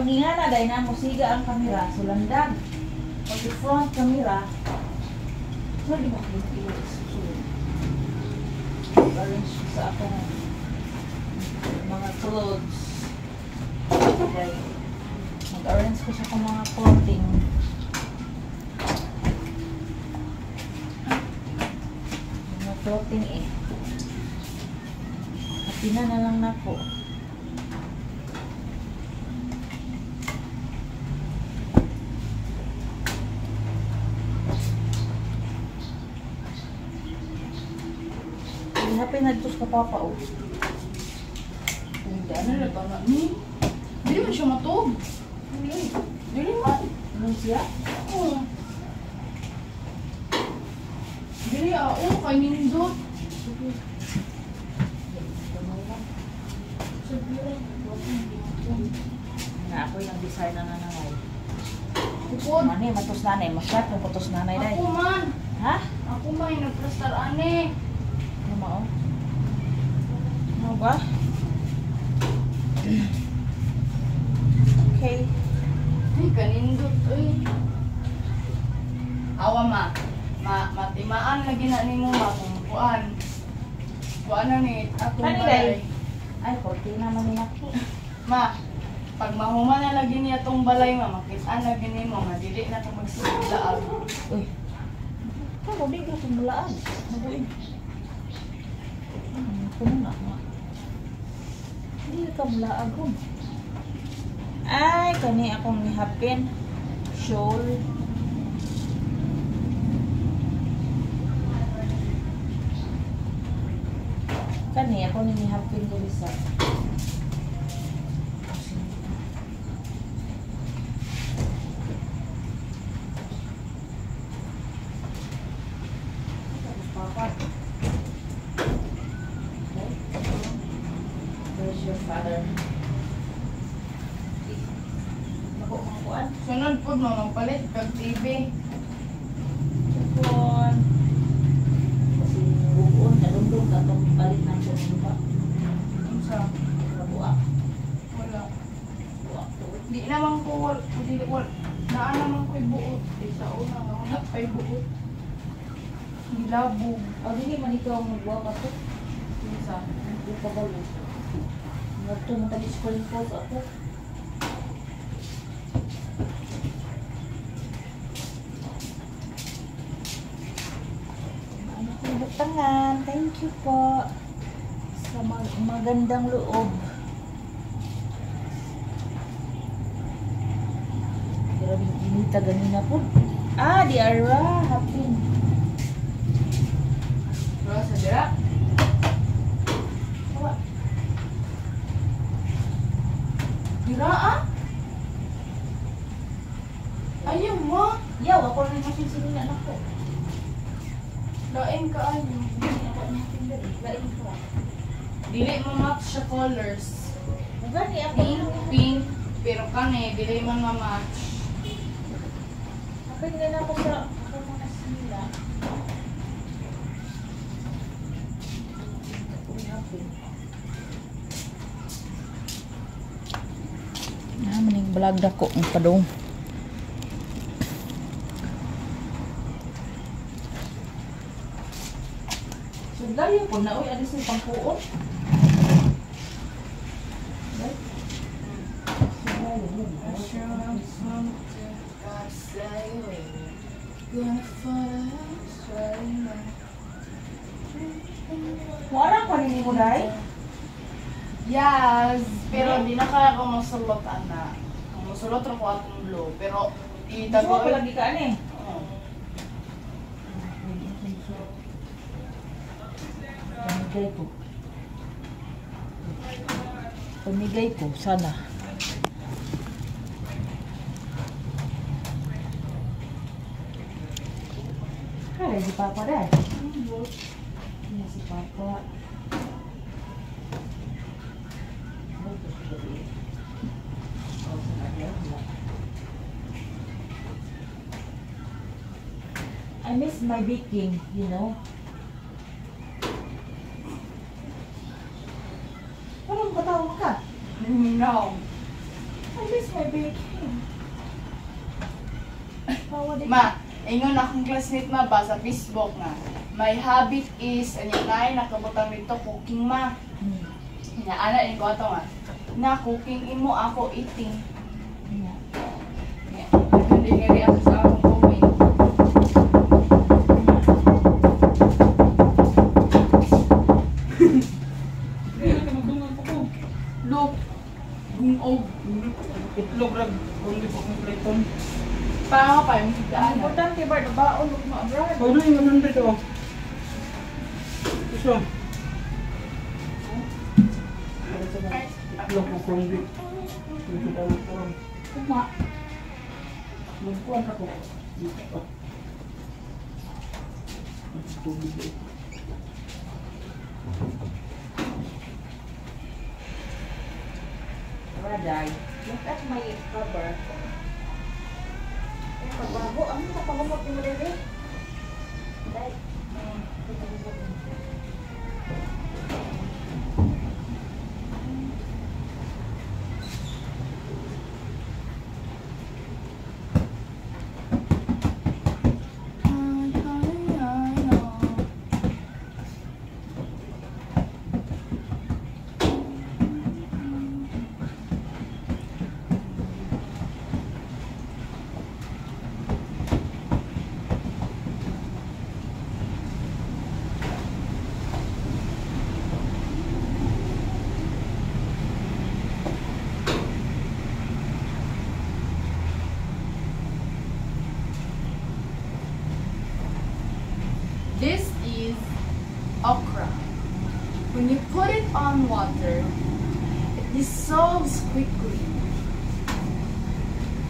pag ingana dahil na mo siga ang kamera, sulandan. Pag front camera, so di ba kung susunod? Arrange sa akong mga clothes. Okay. Mag-arrange ko sa akong mga clothing. Mga clothing eh. Happy na lang na po. Happy na dito sa papa o. Hindi, ano na ba na? Hindi man siya matog. Dili man. Ano siya? Oo. Dili kay nindot. Na ako yung design na nanay. Tukod. Mani, matos nanay. Masyat yung matos nanay dahil. Ako man. Ha? Ako man yung nagplastar ane. Ano mo? Ano ba? Okay. Ay, kanindot. Ay. Awa ma. Matimaan lagi na ni mo ma. Kung kuan. Kuan na ni. Ako Kani balay. Ay, 14 naman yun ako. Ma. Pag mahuman na lagi niya tong balay ma. Makitaan lagi ni mo. Madili na itong magsisiglaag. Uy. Ano, bigla kong mulaan. Mabuin. Puno na nga. Hindi ka mulaan ko. Ay, kani akong nihapin. Shawl. Kani ako nihapin ko bisa. Where's your father? Ako makuan. Sunod po mo, magpalit kag TV. Kupon. Kasi buon, nalundong ka itong palit ng siya ba? Unsa? Kabuak. Wala. Buak to. Di naman ko naan naman ko'y buot. Di sa una nga wala pa'y buot. Gilabog. O, hindi man ikaw ang magbuak ako. Unsa? Hindi pa ba yun? Nagto mo tayo sprinkles ako. Anak ko butangan. Thank you po. Sa magandang loob. Grabe inita ganina po. Ah, di ara. Hapin. Wala sa dira? Awa. Dira ah? Ayaw mo. Yaw, ako rin masinsinig na anak ko. Lain ka ayaw. Hindi ako natin lain ko. Dili mo match sa colors. Magani ako. Pink. Pero kani, dili man ma-match. Hapin nga na ako sa ako mga sila. Maning vlog dako ang padong. So dayo po na oy adis ni pangpuon. Wala pa rin mo dai. Yes, pero di na kaya ko masulot ana. Ang masulot ra ko atong blue, pero Gusto itago ko lagi ka ani. Pamigay ko. Pamigay ko, sana. Kaya si Papa dahil. Kaya si Papa. I miss my baking, you know. Parang batawa ka. No. I miss my baking. Ma, ingon akong classmate ma ba sa Facebook nga. My habit is, anya na nakabutang dito cooking ma. Nya ana ni ko ato nga. Na cooking imo ako eating. Nya. Hindi nga ako sa akong comment. Look, gungog. Itlog rag, only po ng Clayton. Paano pa yung higdaan? Importante ba baon ug ma-abroad? Ano yung 100 oh? Isa. Itlog ko kung di. Hindi ka lang po. Kuma. Magkuhan ako. Dito pa. Tubig eh. Raday. Look at my cover. Pagbago, ano na pagumot mo rin eh? Dahil. This is okra. When you put it on water, it dissolves quickly.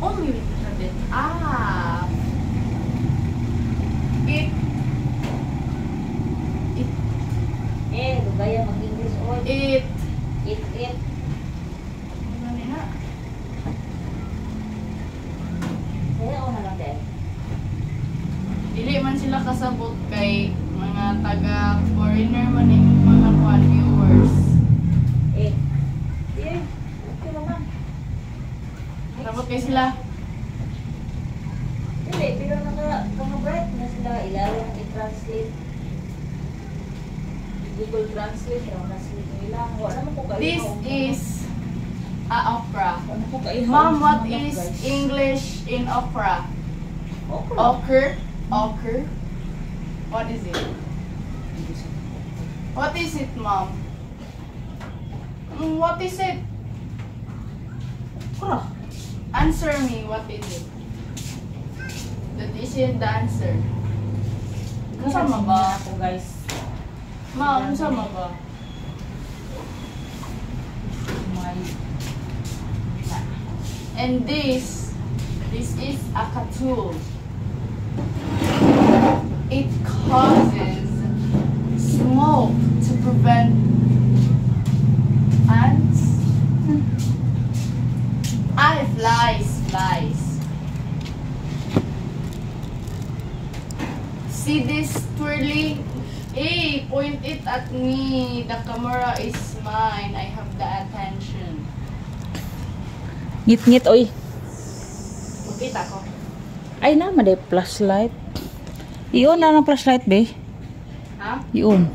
Only when you cut it up, it Lugaya mag-English oil. it It. ano na? Kaya ako na lang dahil. Dili man sila kasabot kay mga taga foreigner man yung mga viewers. Yeah. Okay naman. Sabot kay sila. Hindi, pero naka-bright na sila. Ilalim i-translate. Google Translate. Translate nila. Wala mo ko kayo. This is a okra. Wala ko kayo. Mom, what is English in okra? Okra? Okra? What is it? What is it, Mom? What is it? Okra. Answer me, what is it? That isn't the answer. Kasama ba? Ako guys. Mom, kasama ba? And this is a katul. It causes smoke to prevent ants. Flies. See this twirly? Hey, point it at me. The camera is mine. I have the attention. Ngit-ngit, oy. Kita ko. Ay na, maday flashlight. Iyon na ng flashlight, be. Ha? Iyon.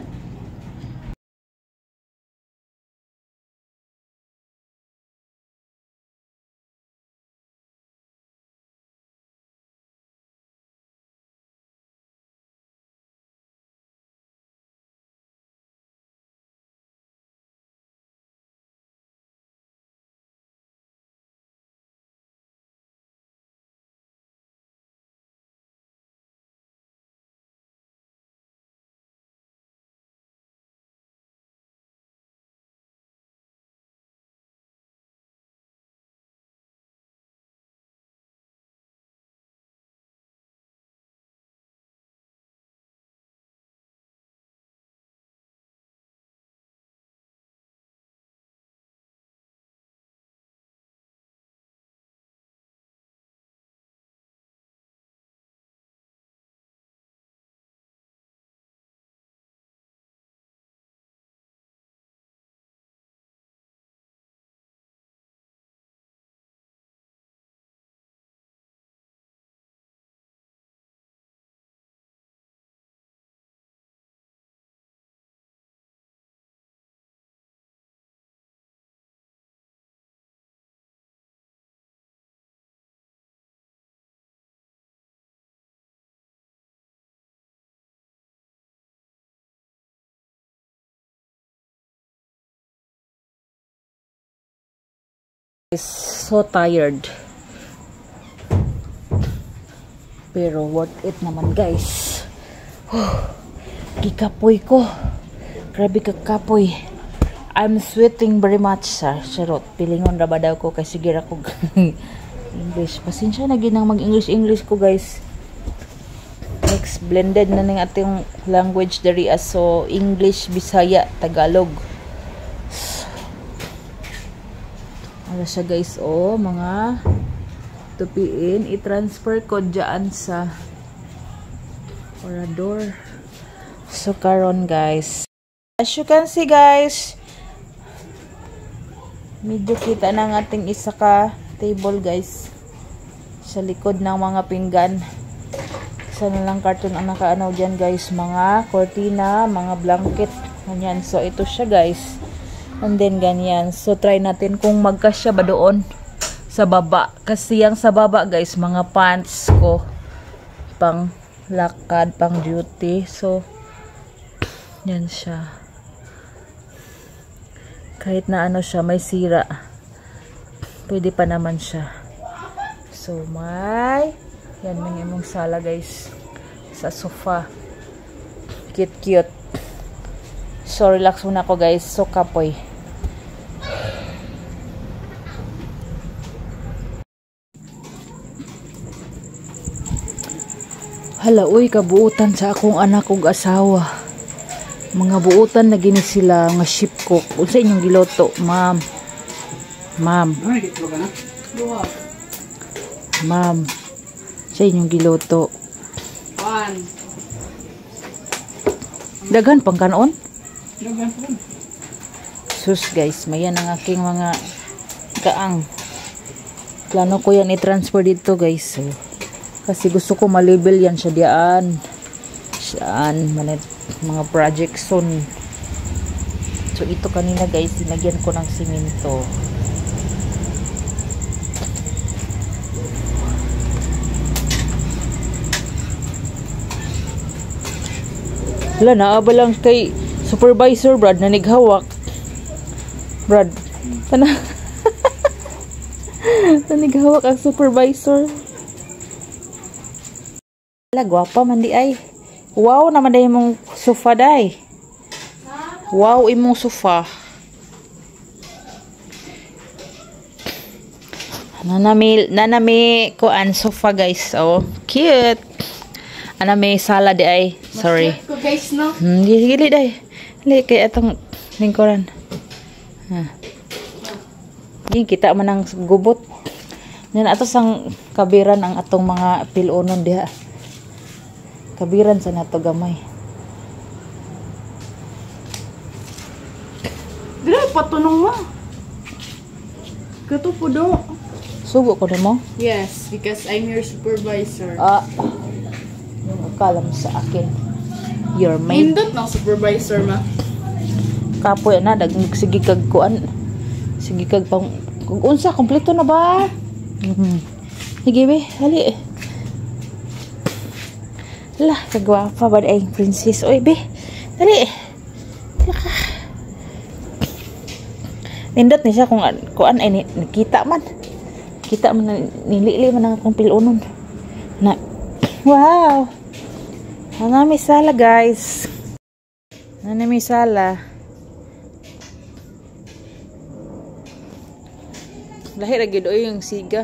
So tired. Pero worth it naman guys. Gikapoy ko. Grabe kakapoy. I'm sweating very much sir. Charot. Pilingon ra ba daw ko kasi gira ko English. Pasensya na ginang mag-English ko guys. Next blended na ning ating language dari so English, Bisaya, Tagalog. Ano siya guys, oh, mga tupiin. I-transfer ko dyan sa orador. So, karon guys. As you can see guys, medyo kita na ng ating isa ka table guys. Sa likod ng mga pinggan. Isa na lang carton ang nakaanaw dyan guys. Mga cortina, mga blanket. Ganyan. So, ito siya guys. And then ganyan. So try natin kung magkasya ba doon sa baba. Kasi yung sa baba guys, mga pants ko pang lakad, pang duty. So yan siya. Kahit na ano siya, may sira. Pwede pa naman siya. So may yan may imong sala guys. Sa sofa. Cute. So relax muna ako guys. So kapoy. Hala, uy, kabuutan sa akong anak ug asawa. Mga buutan na gini sila nga ship cook. Unsa inyong giloto, ma'am? Ma'am. Ma'am. Sa inyong giloto. 1. Dagan pang kanon? Dagan po. Sus guys, mayan ang aking mga kaang. Plano ko yan i-transfer dito guys. So, kasi gusto ko malabel yan siya diyan. Saan, mga project soon. So ito kanina guys, dinagyan ko ng simento. Wala, naaba lang kay supervisor Brad na nighawak. Brad, sana nighawak ang supervisor. Wala, gwapa man di ay. Wow naman day mong sofa day. Wow imong sofa. Nanami kuan sofa guys. Oh, cute. Anami sala di ay. Sorry. Ko guys no. Gili day. Dili kay atong lingkuran. Yung kita man ang gubot. Yan ato sang kabiran ang atong mga pilonon diha. Kabiran sa nato gamay. Dili patunong mo. Kato po do. Sugo ko mo? Yes, because I'm your supervisor. Yung akala mo sa akin. Your maid. Hindot ng supervisor ma. Kapoy na sige kag kuan. Sige kag pang kung unsa kompleto na ba? Sige be, hali. Lah, kagwapa ba ay princess? Oy be. Dali. Laka. Nindot ni siya kung kuan ay nakita man. Kita man nilili man ang akong pilonon. Na. Wow. Nanami sala guys. Nanami sala. Lahir lagi doy yung siga.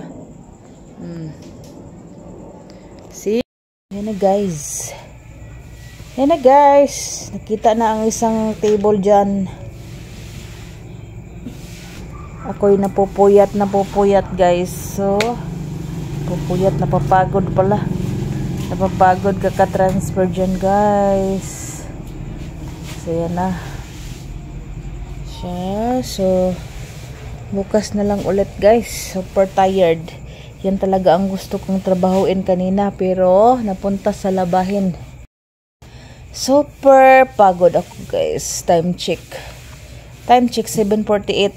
See? Yan na guys. Yan na guys. Nakita na ang isang table dyan. Ako'y napupuyat guys. So, pupuyat, napapagod pala. Napapagod kaka-transfer dyan guys. So, yan na. Siya. So, bukas na lang ulit guys. Super tired. Yan talaga ang gusto kong trabahuin kanina. Pero, napunta sa labahin. Super pagod ako guys. Time check. Time check 7:48.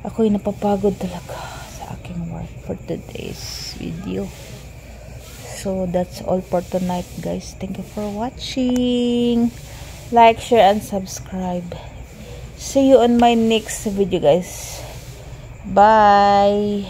Ako'y napapagod talaga sa aking work for today's video. So, that's all for tonight guys. Thank you for watching. Like, share, and subscribe. See you on my next video guys. Bye!